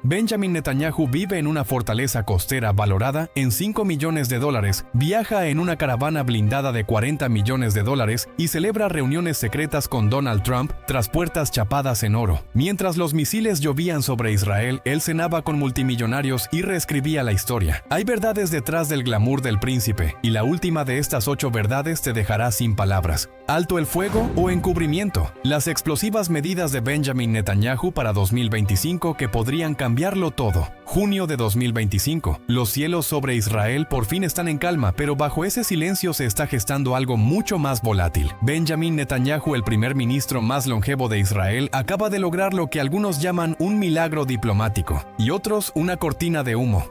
Benjamin Netanyahu vive en una fortaleza costera valorada en $5 millones, viaja en una caravana blindada de $40 millones y celebra reuniones secretas con Donald Trump tras puertas chapadas en oro. Mientras los misiles llovían sobre Israel, él cenaba con multimillonarios y reescribía la historia. Hay verdades detrás del glamour del príncipe, y la última de estas 8 verdades te dejará sin palabras. ¿Alto el fuego o encubrimiento? Las explosivas medidas de Benjamin Netanyahu para 2025 que podrían cambiarlo todo. Junio de 2025. Los cielos sobre Israel por fin están en calma, pero bajo ese silencio se está gestando algo mucho más volátil. Benjamin Netanyahu, el primer ministro más longevo de Israel, acaba de lograr lo que algunos llaman un milagro diplomático, y otros una cortina de humo.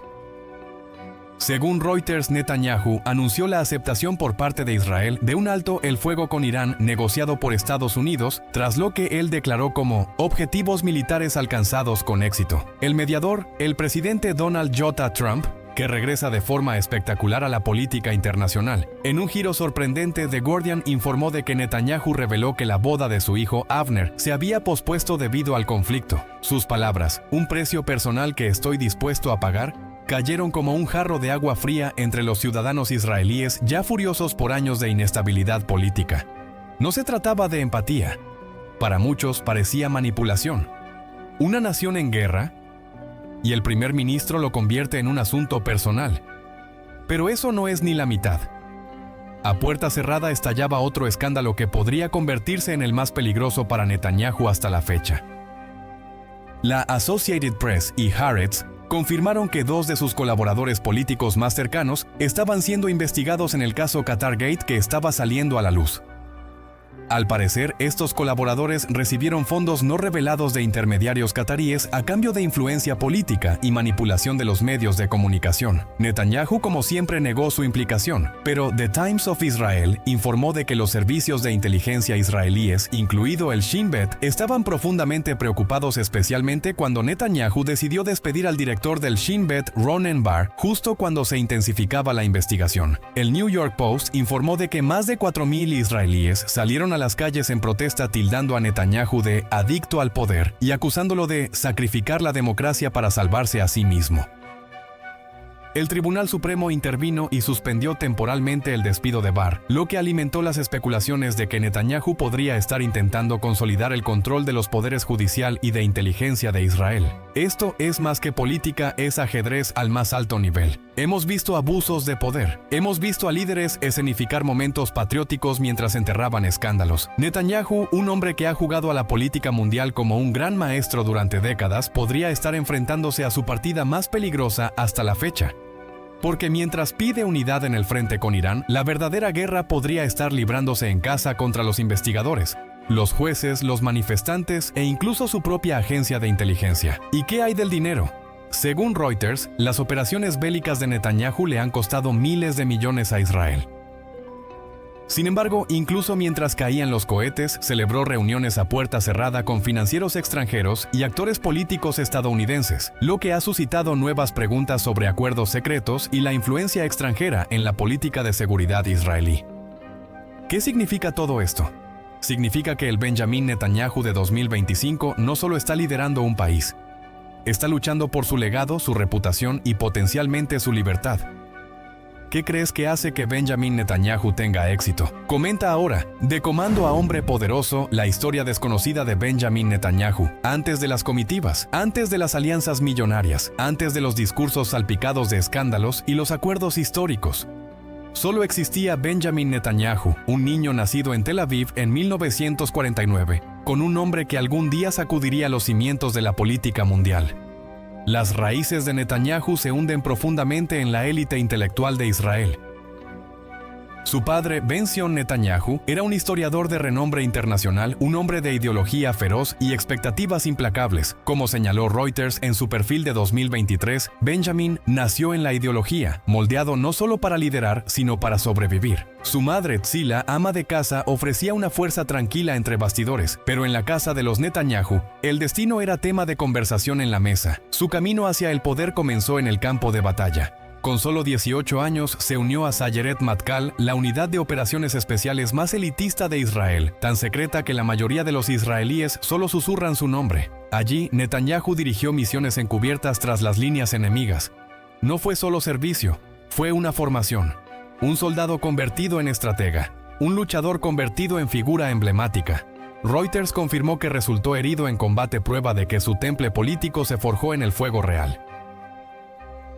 Según Reuters, Netanyahu anunció la aceptación por parte de Israel de un alto el fuego con Irán negociado por Estados Unidos, tras lo que él declaró como objetivos militares alcanzados con éxito. El mediador, el presidente Donald J. Trump, que regresa de forma espectacular a la política internacional. En un giro sorprendente, The Guardian informó de que Netanyahu reveló que la boda de su hijo Avner se había pospuesto debido al conflicto. Sus palabras, un precio personal que estoy dispuesto a pagar, cayeron como un jarro de agua fría entre los ciudadanos israelíes ya furiosos por años de inestabilidad política. No se trataba de empatía. Para muchos parecía manipulación. Una nación en guerra, y el primer ministro lo convierte en un asunto personal. Pero eso no es ni la mitad. A puerta cerrada estallaba otro escándalo que podría convertirse en el más peligroso para Netanyahu hasta la fecha. La Associated Press y Haaretz confirmaron que 2 de sus colaboradores políticos más cercanos estaban siendo investigados en el caso Qatargate que estaba saliendo a la luz. Al parecer, estos colaboradores recibieron fondos no revelados de intermediarios cataríes a cambio de influencia política y manipulación de los medios de comunicación. Netanyahu, como siempre, negó su implicación, pero The Times of Israel informó de que los servicios de inteligencia israelíes, incluido el Shin Bet, estaban profundamente preocupados, especialmente cuando Netanyahu decidió despedir al director del Shin Bet, Ronen Bar, justo cuando se intensificaba la investigación. El New York Post informó de que más de 4,000 israelíes salieron a las calles en protesta tildando a Netanyahu de adicto al poder y acusándolo de sacrificar la democracia para salvarse a sí mismo. El Tribunal Supremo intervino y suspendió temporalmente el despido de Bar, lo que alimentó las especulaciones de que Netanyahu podría estar intentando consolidar el control de los poderes judicial y de inteligencia de Israel. Esto es más que política, es ajedrez al más alto nivel. Hemos visto abusos de poder. Hemos visto a líderes escenificar momentos patrióticos mientras enterraban escándalos. Netanyahu, un hombre que ha jugado a la política mundial como un gran maestro durante décadas, podría estar enfrentándose a su partida más peligrosa hasta la fecha. Porque mientras pide unidad en el frente con Irán, la verdadera guerra podría estar librándose en casa contra los investigadores, los jueces, los manifestantes e incluso su propia agencia de inteligencia. ¿Y qué hay del dinero? Según Reuters, las operaciones bélicas de Netanyahu le han costado miles de millones a Israel. Sin embargo, incluso mientras caían los cohetes, celebró reuniones a puerta cerrada con financieros extranjeros y actores políticos estadounidenses, lo que ha suscitado nuevas preguntas sobre acuerdos secretos y la influencia extranjera en la política de seguridad israelí. ¿Qué significa todo esto? Significa que el Benjamin Netanyahu de 2025 no solo está liderando un país, está luchando por su legado, su reputación y potencialmente su libertad. ¿Qué crees que hace que Benjamin Netanyahu tenga éxito? Comenta ahora. De comando a hombre poderoso, la historia desconocida de Benjamin Netanyahu. Antes de las comitivas, antes de las alianzas millonarias, antes de los discursos salpicados de escándalos y los acuerdos históricos. Solo existía Benjamin Netanyahu, un niño nacido en Tel Aviv en 1949, con un nombre que algún día sacudiría los cimientos de la política mundial. Las raíces de Netanyahu se hunden profundamente en la élite intelectual de Israel. Su padre, Ben-Zion Netanyahu, era un historiador de renombre internacional, un hombre de ideología feroz y expectativas implacables. Como señaló Reuters en su perfil de 2023, Benjamin nació en la ideología, moldeado no solo para liderar, sino para sobrevivir. Su madre, Tzila, ama de casa, ofrecía una fuerza tranquila entre bastidores, pero en la casa de los Netanyahu, el destino era tema de conversación en la mesa. Su camino hacia el poder comenzó en el campo de batalla. Con solo 18 años se unió a Sayeret Matkal, la unidad de operaciones especiales más elitista de Israel, tan secreta que la mayoría de los israelíes solo susurran su nombre. Allí, Netanyahu dirigió misiones encubiertas tras las líneas enemigas. No fue solo servicio, fue una formación. Un soldado convertido en estratega, un luchador convertido en figura emblemática. Reuters confirmó que resultó herido en combate, prueba de que su temple político se forjó en el fuego real.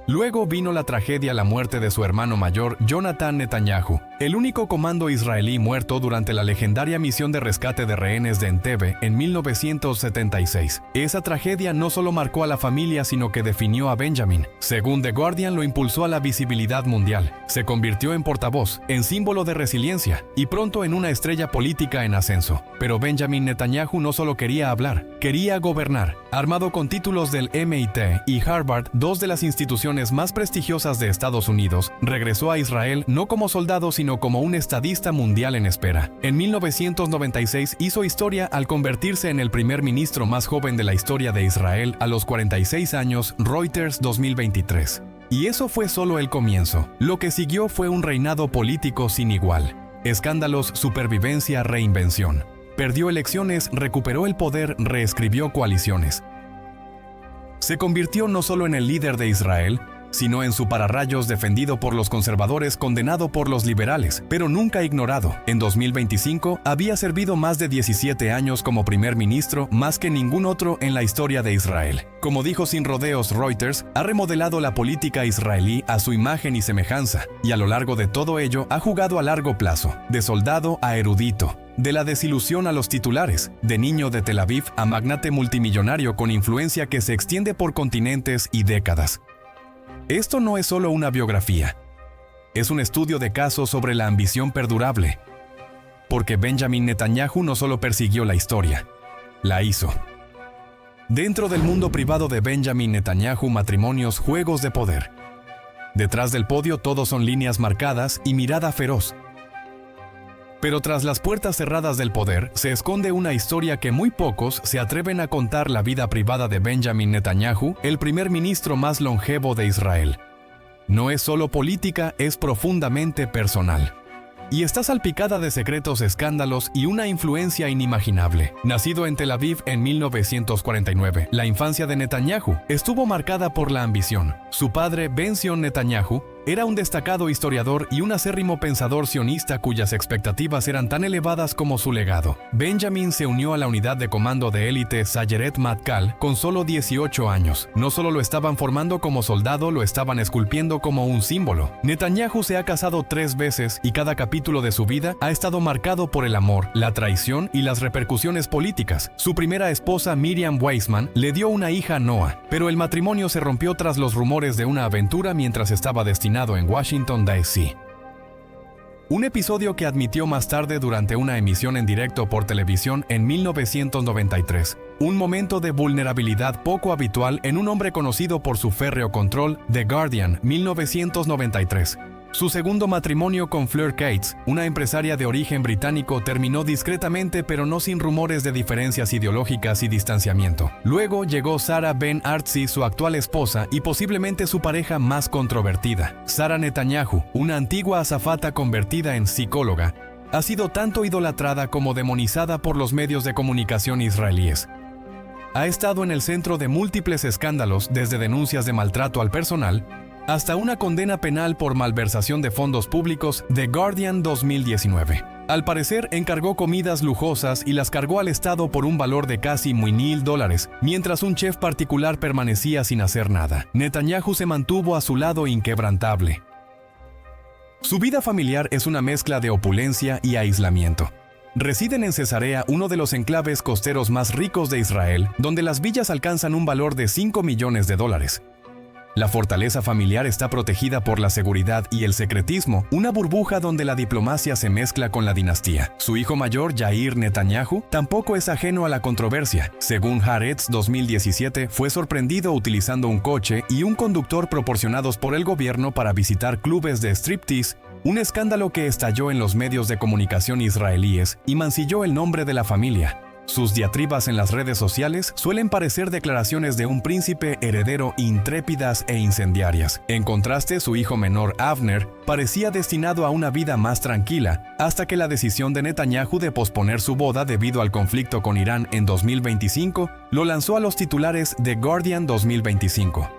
Luego vino la tragedia, la muerte de su hermano mayor, Jonathan Netanyahu, el único comando israelí muerto durante la legendaria misión de rescate de rehenes de Entebbe en 1976. Esa tragedia no solo marcó a la familia, sino que definió a Benjamin. Según The Guardian, lo impulsó a la visibilidad mundial. Se convirtió en portavoz, en símbolo de resiliencia y pronto en una estrella política en ascenso. Pero Benjamin Netanyahu no solo quería hablar, quería gobernar. Armado con títulos del MIT y Harvard, dos de las instituciones más prestigiosas de Estados Unidos, regresó a Israel no como soldado sino como un estadista mundial en espera. En 1996 hizo historia al convertirse en el primer ministro más joven de la historia de Israel a los 46 años, Reuters 2023. Y eso fue solo el comienzo. Lo que siguió fue un reinado político sin igual. Escándalos, supervivencia, reinvención. Perdió elecciones, recuperó el poder, reescribió coaliciones. Se convirtió no solo en el líder de Israel, sino en su pararrayos defendido por los conservadores, condenado por los liberales, pero nunca ignorado. En 2025 había servido más de 17 años como primer ministro, más que ningún otro en la historia de Israel. Como dijo sin rodeos Reuters, ha remodelado la política israelí a su imagen y semejanza, y a lo largo de todo ello ha jugado a largo plazo, de soldado a erudito, de la desilusión a los titulares, de niño de Tel Aviv a magnate multimillonario con influencia que se extiende por continentes y décadas. Esto no es solo una biografía, es un estudio de caso sobre la ambición perdurable. Porque Benjamin Netanyahu no solo persiguió la historia, la hizo. Dentro del mundo privado de Benjamin Netanyahu, matrimonios, juegos de poder. Detrás del podio todo son líneas marcadas y mirada feroz. Pero tras las puertas cerradas del poder se esconde una historia que muy pocos se atreven a contar: la vida privada de Benjamin Netanyahu, el primer ministro más longevo de Israel. No es solo política, es profundamente personal. Y está salpicada de secretos, escándalos y una influencia inimaginable. Nacido en Tel Aviv en 1949, la infancia de Netanyahu estuvo marcada por la ambición. Su padre, Ben-Zion Netanyahu, era un destacado historiador y un acérrimo pensador sionista cuyas expectativas eran tan elevadas como su legado. Benjamin se unió a la unidad de comando de élite Sayeret Matkal con solo 18 años. No solo lo estaban formando como soldado, lo estaban esculpiendo como un símbolo. Netanyahu se ha casado 3 veces y cada capítulo de su vida ha estado marcado por el amor, la traición y las repercusiones políticas. Su primera esposa, Miriam Weissman, le dio una hija, Noah, pero el matrimonio se rompió tras los rumores de una aventura mientras estaba destinado en Washington, D.C. Un episodio que admitió más tarde durante una emisión en directo por televisión en 1993. Un momento de vulnerabilidad poco habitual en un hombre conocido por su férreo control. The Guardian, 1993. Su segundo matrimonio con Fleur Cates, una empresaria de origen británico, terminó discretamente pero no sin rumores de diferencias ideológicas y distanciamiento. Luego llegó Sarah Ben Artzi, su actual esposa y posiblemente su pareja más controvertida. Sara Netanyahu, una antigua azafata convertida en psicóloga, ha sido tanto idolatrada como demonizada por los medios de comunicación israelíes. Ha estado en el centro de múltiples escándalos, desde denuncias de maltrato al personal hasta una condena penal por malversación de fondos públicos. The Guardian 2019. Al parecer, encargó comidas lujosas y las cargó al Estado por un valor de casi $1,000, mientras un chef particular permanecía sin hacer nada. Netanyahu se mantuvo a su lado inquebrantable. Su vida familiar es una mezcla de opulencia y aislamiento. Residen en Cesarea, uno de los enclaves costeros más ricos de Israel, donde las villas alcanzan un valor de $5 millones. La fortaleza familiar está protegida por la seguridad y el secretismo, una burbuja donde la diplomacia se mezcla con la dinastía. Su hijo mayor, Yair Netanyahu, tampoco es ajeno a la controversia. Según Haaretz 2017, fue sorprendido utilizando un coche y un conductor proporcionados por el gobierno para visitar clubes de striptease, un escándalo que estalló en los medios de comunicación israelíes y mancilló el nombre de la familia. Sus diatribas en las redes sociales suelen parecer declaraciones de un príncipe heredero intrépidas e incendiarias. En contraste, su hijo menor, Avner, parecía destinado a una vida más tranquila, hasta que la decisión de Netanyahu de posponer su boda debido al conflicto con Irán en 2025 lo lanzó a los titulares de Guardian 2025.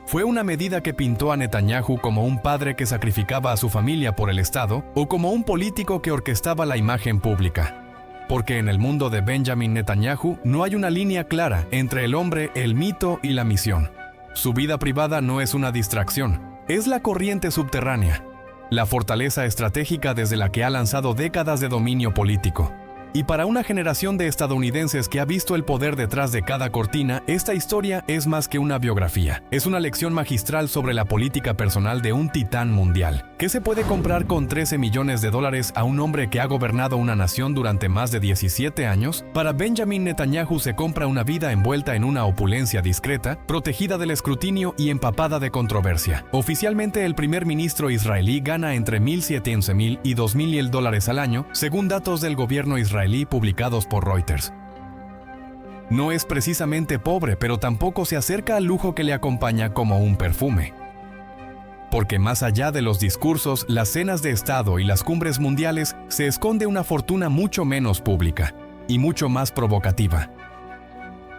¿Fue una medida que pintó a Netanyahu como un padre que sacrificaba a su familia por el Estado o como un político que orquestaba la imagen pública? Porque en el mundo de Benjamin Netanyahu no hay una línea clara entre el hombre, el mito y la misión. Su vida privada no es una distracción, es la corriente subterránea, la fortaleza estratégica desde la que ha lanzado décadas de dominio político. Y para una generación de estadounidenses que ha visto el poder detrás de cada cortina, esta historia es más que una biografía. Es una lección magistral sobre la política personal de un titán mundial. ¿Qué se puede comprar con 13 millones de dólares a un hombre que ha gobernado una nación durante más de 17 años? Para Benjamin Netanyahu se compra una vida envuelta en una opulencia discreta, protegida del escrutinio y empapada de controversia. Oficialmente, el primer ministro israelí gana entre $1,700 y $2,000 al año, según datos del gobierno israelí publicados por Reuters. No es precisamente pobre, pero tampoco se acerca al lujo que le acompaña como un perfume. Porque más allá de los discursos, las cenas de Estado y las cumbres mundiales, se esconde una fortuna mucho menos pública y mucho más provocativa.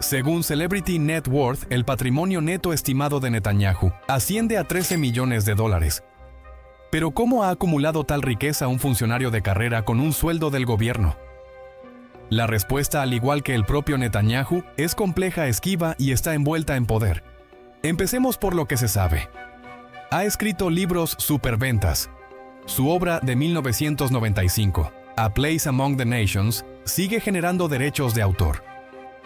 Según Celebrity Net Worth, el patrimonio neto estimado de Netanyahu asciende a 13 millones de dólares. Pero ¿cómo ha acumulado tal riqueza un funcionario de carrera con un sueldo del gobierno? La respuesta, al igual que el propio Netanyahu, es compleja, esquiva y está envuelta en poder. Empecemos por lo que se sabe. Ha escrito libros superventas. Su obra de 1995, A Place Among the Nations, sigue generando derechos de autor.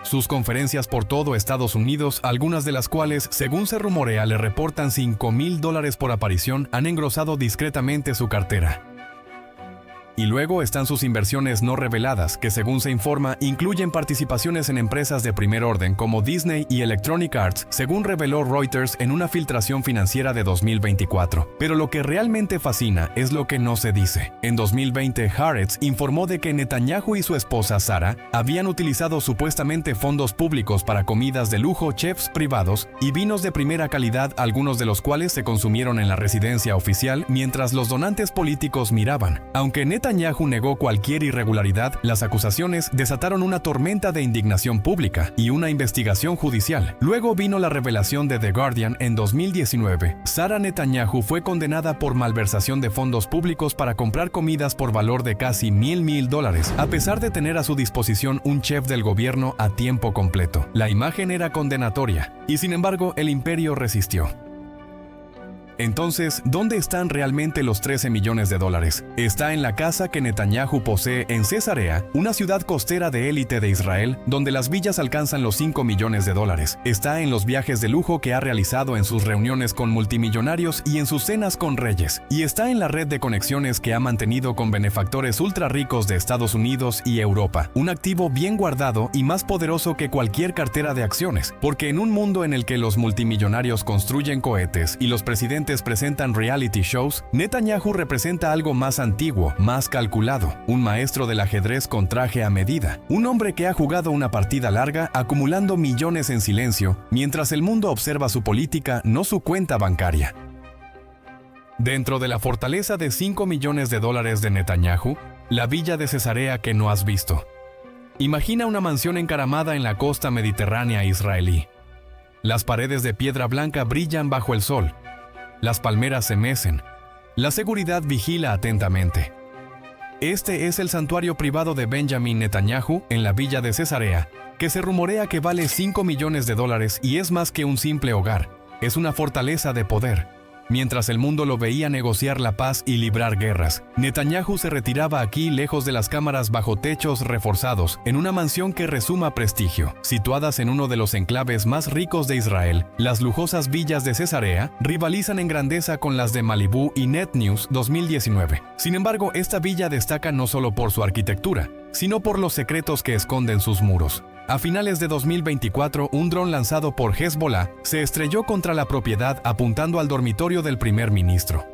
Sus conferencias por todo Estados Unidos, algunas de las cuales, según se rumorea, le reportan $5,000 por aparición, han engrosado discretamente su cartera. Y luego están sus inversiones no reveladas, que según se informa, incluyen participaciones en empresas de primer orden como Disney y Electronic Arts, según reveló Reuters en una filtración financiera de 2024. Pero lo que realmente fascina es lo que no se dice. En 2020, Haaretz informó de que Netanyahu y su esposa Sara habían utilizado supuestamente fondos públicos para comidas de lujo, chefs privados y vinos de primera calidad, algunos de los cuales se consumieron en la residencia oficial mientras los donantes políticos miraban. Aunque Netanyahu negó cualquier irregularidad, las acusaciones desataron una tormenta de indignación pública y una investigación judicial. Luego vino la revelación de The Guardian en 2019. Sara Netanyahu fue condenada por malversación de fondos públicos para comprar comidas por valor de casi $1,000, a pesar de tener a su disposición un chef del gobierno a tiempo completo. La imagen era condenatoria, y sin embargo el imperio resistió. Entonces, ¿dónde están realmente los 13 millones de dólares? Está en la casa que Netanyahu posee en Cesarea, una ciudad costera de élite de Israel, donde las villas alcanzan los 5 millones de dólares. Está en los viajes de lujo que ha realizado en sus reuniones con multimillonarios y en sus cenas con reyes. Y está en la red de conexiones que ha mantenido con benefactores ultra ricos de Estados Unidos y Europa. Un activo bien guardado y más poderoso que cualquier cartera de acciones. Porque en un mundo en el que los multimillonarios construyen cohetes y los presidentes presentan reality shows, Netanyahu representa algo más antiguo, más calculado, un maestro del ajedrez con traje a medida, un hombre que ha jugado una partida larga acumulando millones en silencio, mientras el mundo observa su política, no su cuenta bancaria. Dentro de la fortaleza de 5 millones de dólares de Netanyahu, la villa de Cesarea que no has visto. Imagina una mansión encaramada en la costa mediterránea israelí. Las paredes de piedra blanca brillan bajo el sol. Las palmeras se mecen. La seguridad vigila atentamente. Este es el santuario privado de Benjamin Netanyahu en la villa de Cesarea, que se rumorea que vale 5 millones de dólares y es más que un simple hogar. Es una fortaleza de poder. Mientras el mundo lo veía negociar la paz y librar guerras, Netanyahu se retiraba aquí lejos de las cámaras bajo techos reforzados, en una mansión que resuma prestigio. Situadas en uno de los enclaves más ricos de Israel, las lujosas villas de Cesarea rivalizan en grandeza con las de Malibú y Net News 2019. Sin embargo, esta villa destaca no solo por su arquitectura, sino por los secretos que esconden sus muros. A finales de 2024, un dron lanzado por Hezbollah se estrelló contra la propiedad apuntando al dormitorio del primer ministro.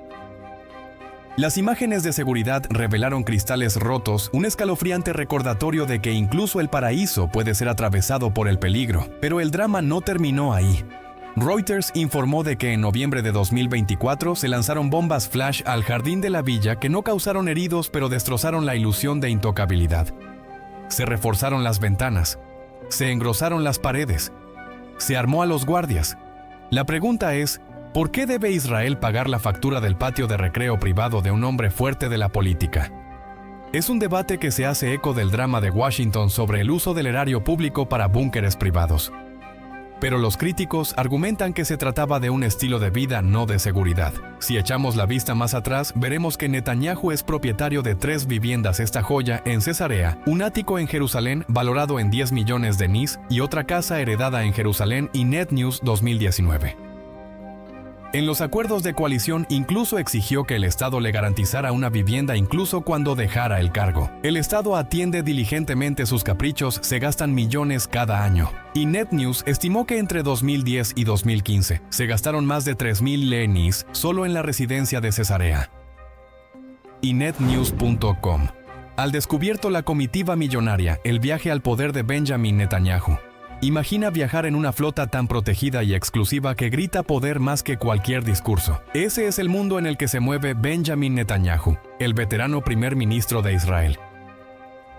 Las imágenes de seguridad revelaron cristales rotos, un escalofriante recordatorio de que incluso el paraíso puede ser atravesado por el peligro. Pero el drama no terminó ahí. Reuters informó de que en noviembre de 2024 se lanzaron bombas flash al jardín de la villa que no causaron heridos pero destrozaron la ilusión de intocabilidad. Se reforzaron las ventanas. Se engrosaron las paredes. Se armó a los guardias. La pregunta es, ¿por qué debe Israel pagar la factura del patio de recreo privado de un hombre fuerte de la política? Es un debate que se hace eco del drama de Washington sobre el uso del erario público para búnkeres privados. Pero los críticos argumentan que se trataba de un estilo de vida, no de seguridad. Si echamos la vista más atrás, veremos que Netanyahu es propietario de 3 viviendas esta joya en Cesarea, un ático en Jerusalén valorado en 10 millones de NIS y otra casa heredada en Jerusalén y Net News 2019. En los acuerdos de coalición incluso exigió que el Estado le garantizara una vivienda incluso cuando dejara el cargo. El Estado atiende diligentemente sus caprichos, se gastan millones cada año. Y Net News estimó que entre 2010 y 2015 se gastaron más de 3.000 lenis solo en la residencia de Cesarea. Y netnews.com. Al descubierto la comitiva millonaria, el viaje al poder de Benjamin Netanyahu. Imagina viajar en una flota tan protegida y exclusiva que grita poder más que cualquier discurso. Ese es el mundo en el que se mueve Benjamin Netanyahu, el veterano primer ministro de Israel.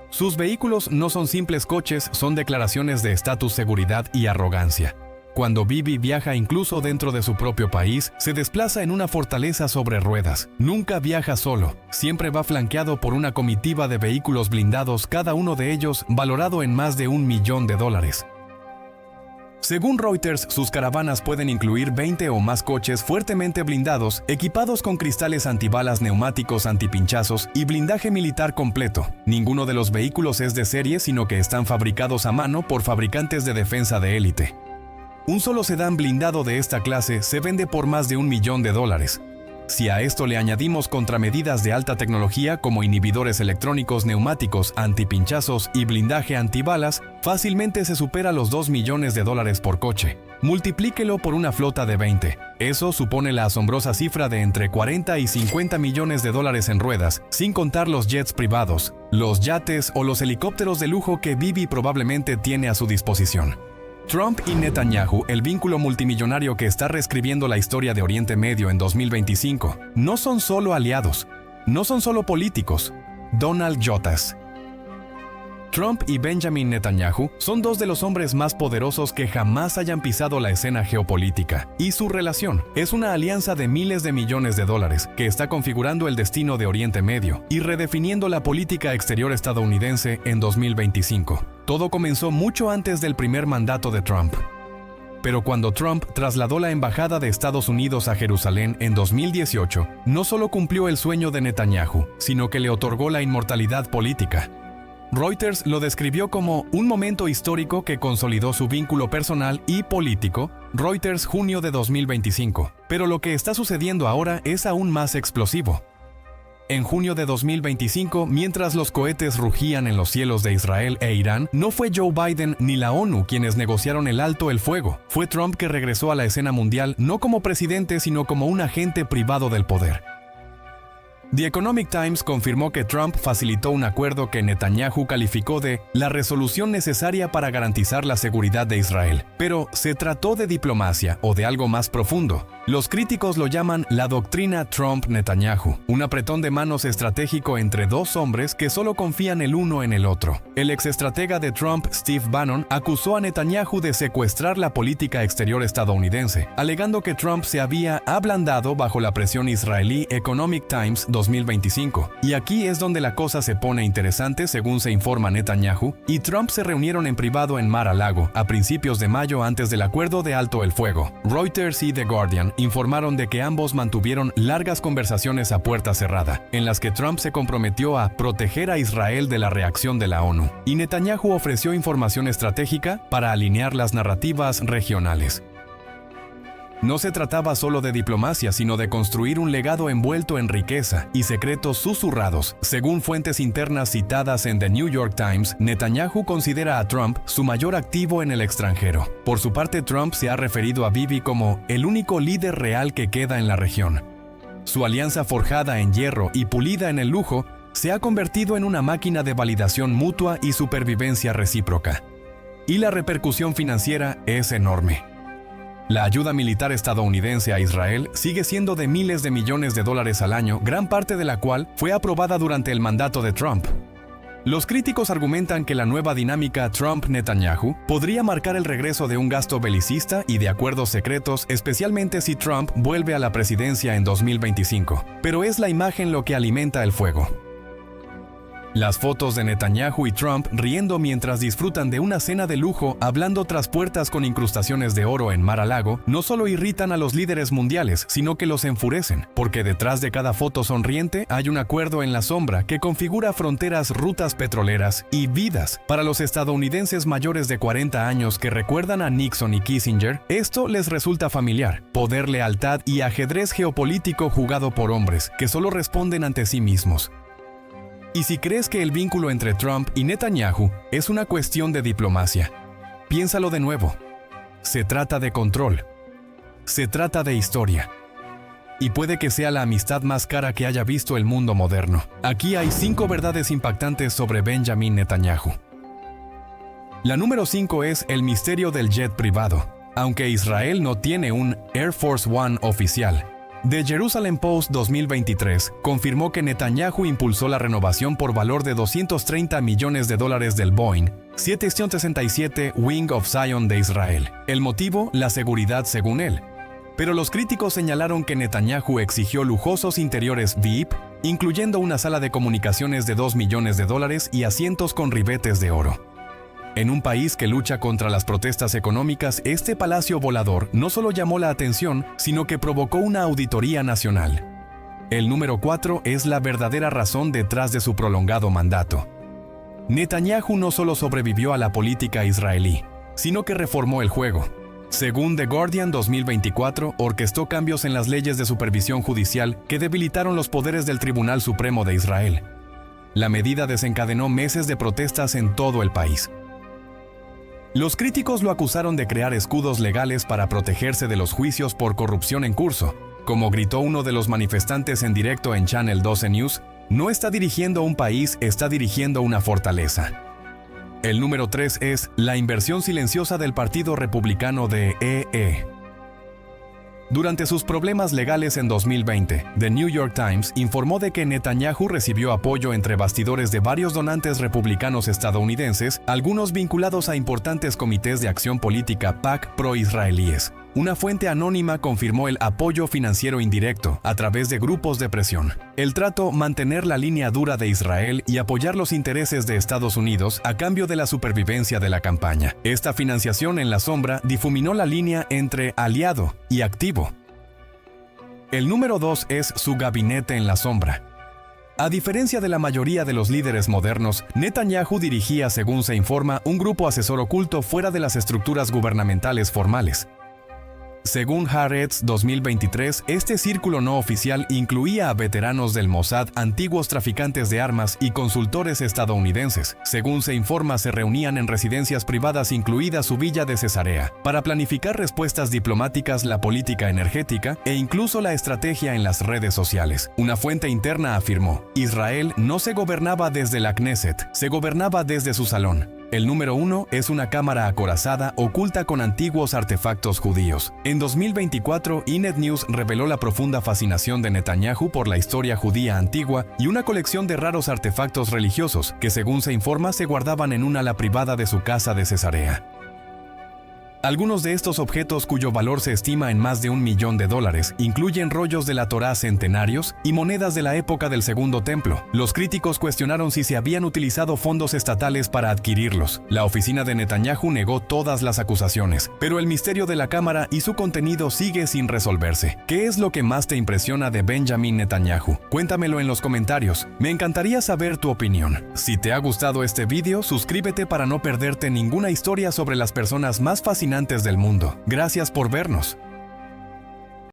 Sus vehículos no son simples coches, son declaraciones de estatus, seguridad y arrogancia. Cuando Bibi viaja incluso dentro de su propio país, se desplaza en una fortaleza sobre ruedas. Nunca viaja solo, siempre va flanqueado por una comitiva de vehículos blindados, cada uno de ellos valorado en más de $1 millón. Según Reuters, sus caravanas pueden incluir 20 o más coches fuertemente blindados, equipados con cristales antibalas, neumáticos antipinchazos y blindaje militar completo. Ninguno de los vehículos es de serie, sino que están fabricados a mano por fabricantes de defensa de élite. Un solo sedán blindado de esta clase se vende por más de $1 millón. Si a esto le añadimos contramedidas de alta tecnología como inhibidores electrónicos, neumáticos, antipinchazos y blindaje antibalas, fácilmente se supera los $2 millones por coche. Multiplíquelo por una flota de 20. Eso supone la asombrosa cifra de entre 40 y 50 millones de dólares en ruedas, sin contar los jets privados, los yates o los helicópteros de lujo que Bibi probablemente tiene a su disposición. Trump y Netanyahu, el vínculo multimillonario que está reescribiendo la historia de Oriente Medio en 2025, no son solo aliados, no son solo políticos. Donald Jotas. Trump y Benjamin Netanyahu son 2 de los hombres más poderosos que jamás hayan pisado la escena geopolítica, y su relación es una alianza de miles de millones de dólares que está configurando el destino de Oriente Medio y redefiniendo la política exterior estadounidense en 2025. Todo comenzó mucho antes del primer mandato de Trump. Pero cuando Trump trasladó la embajada de Estados Unidos a Jerusalén en 2018, no solo cumplió el sueño de Netanyahu, sino que le otorgó la inmortalidad política. Reuters lo describió como un momento histórico que consolidó su vínculo personal y político. Reuters, junio de 2025. Pero lo que está sucediendo ahora es aún más explosivo. En junio de 2025, mientras los cohetes rugían en los cielos de Israel e Irán, no fue Joe Biden ni la ONU quienes negociaron el alto el fuego. Fue Trump que regresó a la escena mundial no como presidente, sino como un agente privado del poder. The Economic Times confirmó que Trump facilitó un acuerdo que Netanyahu calificó de la resolución necesaria para garantizar la seguridad de Israel. Pero se trató de diplomacia o de algo más profundo. Los críticos lo llaman la doctrina Trump-Netanyahu, un apretón de manos estratégico entre 2 hombres que solo confían el uno en el otro. El exestratega de Trump, Steve Bannon, acusó a Netanyahu de secuestrar la política exterior estadounidense, alegando que Trump se había ablandado bajo la presión israelí. Economic Times 2025. Y aquí es donde la cosa se pone interesante, según se informa. Netanyahu y Trump se reunieron en privado en Mar-a-Lago a principios de mayo antes del acuerdo de alto el fuego. Reuters y The Guardian informaron de que ambos mantuvieron largas conversaciones a puerta cerrada, en las que Trump se comprometió a proteger a Israel de la reacción de la ONU, y Netanyahu ofreció información estratégica para alinear las narrativas regionales. No se trataba solo de diplomacia, sino de construir un legado envuelto en riqueza y secretos susurrados. Según fuentes internas citadas en The New York Times, Netanyahu considera a Trump su mayor activo en el extranjero. Por su parte, Trump se ha referido a Bibi como el único líder real que queda en la región. Su alianza forjada en hierro y pulida en el lujo se ha convertido en una máquina de validación mutua y supervivencia recíproca. Y la repercusión financiera es enorme. La ayuda militar estadounidense a Israel sigue siendo de miles de millones de dólares al año, gran parte de la cual fue aprobada durante el mandato de Trump. Los críticos argumentan que la nueva dinámica Trump-Netanyahu podría marcar el regreso de un gasto belicista y de acuerdos secretos, especialmente si Trump vuelve a la presidencia en 2025. Pero es la imagen lo que alimenta el fuego. Las fotos de Netanyahu y Trump riendo mientras disfrutan de una cena de lujo hablando tras puertas con incrustaciones de oro en Mar-a-Lago no solo irritan a los líderes mundiales, sino que los enfurecen, porque detrás de cada foto sonriente hay un acuerdo en la sombra que configura fronteras, rutas petroleras y vidas. Para los estadounidenses mayores de 40 años que recuerdan a Nixon y Kissinger, esto les resulta familiar: poder, lealtad y ajedrez geopolítico jugado por hombres que solo responden ante sí mismos. Y si crees que el vínculo entre Trump y Netanyahu es una cuestión de diplomacia, piénsalo de nuevo. Se trata de control. Se trata de historia. Y puede que sea la amistad más cara que haya visto el mundo moderno. Aquí hay 5 verdades impactantes sobre Benjamin Netanyahu. La número 5 es el misterio del jet privado. Aunque Israel no tiene un Air Force One oficial, The Jerusalem Post 2023 confirmó que Netanyahu impulsó la renovación por valor de $230 millones del Boeing 767 Wing of Zion de Israel. El motivo, la seguridad según él. Pero los críticos señalaron que Netanyahu exigió lujosos interiores VIP, incluyendo una sala de comunicaciones de $2 millones y asientos con ribetes de oro. En un país que lucha contra las protestas económicas, este palacio volador no solo llamó la atención, sino que provocó una auditoría nacional. El número 4 es la verdadera razón detrás de su prolongado mandato. Netanyahu no solo sobrevivió a la política israelí, sino que reformó el juego. Según The Guardian 2024, orquestó cambios en las leyes de supervisión judicial que debilitaron los poderes del Tribunal Supremo de Israel. La medida desencadenó meses de protestas en todo el país. Los críticos lo acusaron de crear escudos legales para protegerse de los juicios por corrupción en curso. Como gritó uno de los manifestantes en directo en Channel 12 News, no está dirigiendo un país, está dirigiendo una fortaleza. El número 3 es la inversión silenciosa del Partido Republicano de E.E. Durante sus problemas legales en 2020, The New York Times informó de que Netanyahu recibió apoyo entre bastidores de varios donantes republicanos estadounidenses, algunos vinculados a importantes comités de acción política PAC pro-israelíes. Una fuente anónima confirmó el apoyo financiero indirecto a través de grupos de presión. El trato: mantener la línea dura de Israel y apoyar los intereses de Estados Unidos a cambio de la supervivencia de la campaña. Esta financiación en la sombra difuminó la línea entre aliado y activo. El número 2 es su gabinete en la sombra. A diferencia de la mayoría de los líderes modernos, Netanyahu dirigía, según se informa, un grupo asesor oculto fuera de las estructuras gubernamentales formales. Según Haaretz 2023, este círculo no oficial incluía a veteranos del Mossad, antiguos traficantes de armas y consultores estadounidenses. Según se informa, se reunían en residencias privadas, incluida su villa de Cesarea, para planificar respuestas diplomáticas, la política energética e incluso la estrategia en las redes sociales. Una fuente interna afirmó: Israel no se gobernaba desde la Knesset, se gobernaba desde su salón. El número 1 es una cámara acorazada oculta con antiguos artefactos judíos. En 2024, Ynet News reveló la profunda fascinación de Netanyahu por la historia judía antigua y una colección de raros artefactos religiosos que, según se informa, se guardaban en un ala privada de su casa de Cesarea. Algunos de estos objetos, cuyo valor se estima en más de $1 millón, incluyen rollos de la Torá centenarios y monedas de la época del Segundo Templo. Los críticos cuestionaron si se habían utilizado fondos estatales para adquirirlos. La oficina de Netanyahu negó todas las acusaciones, pero el misterio de la cámara y su contenido sigue sin resolverse. ¿Qué es lo que más te impresiona de Benjamin Netanyahu? Cuéntamelo en los comentarios. Me encantaría saber tu opinión. Si te ha gustado este video, suscríbete para no perderte ninguna historia sobre las personas más fascinantes del mundo. Gracias por vernos.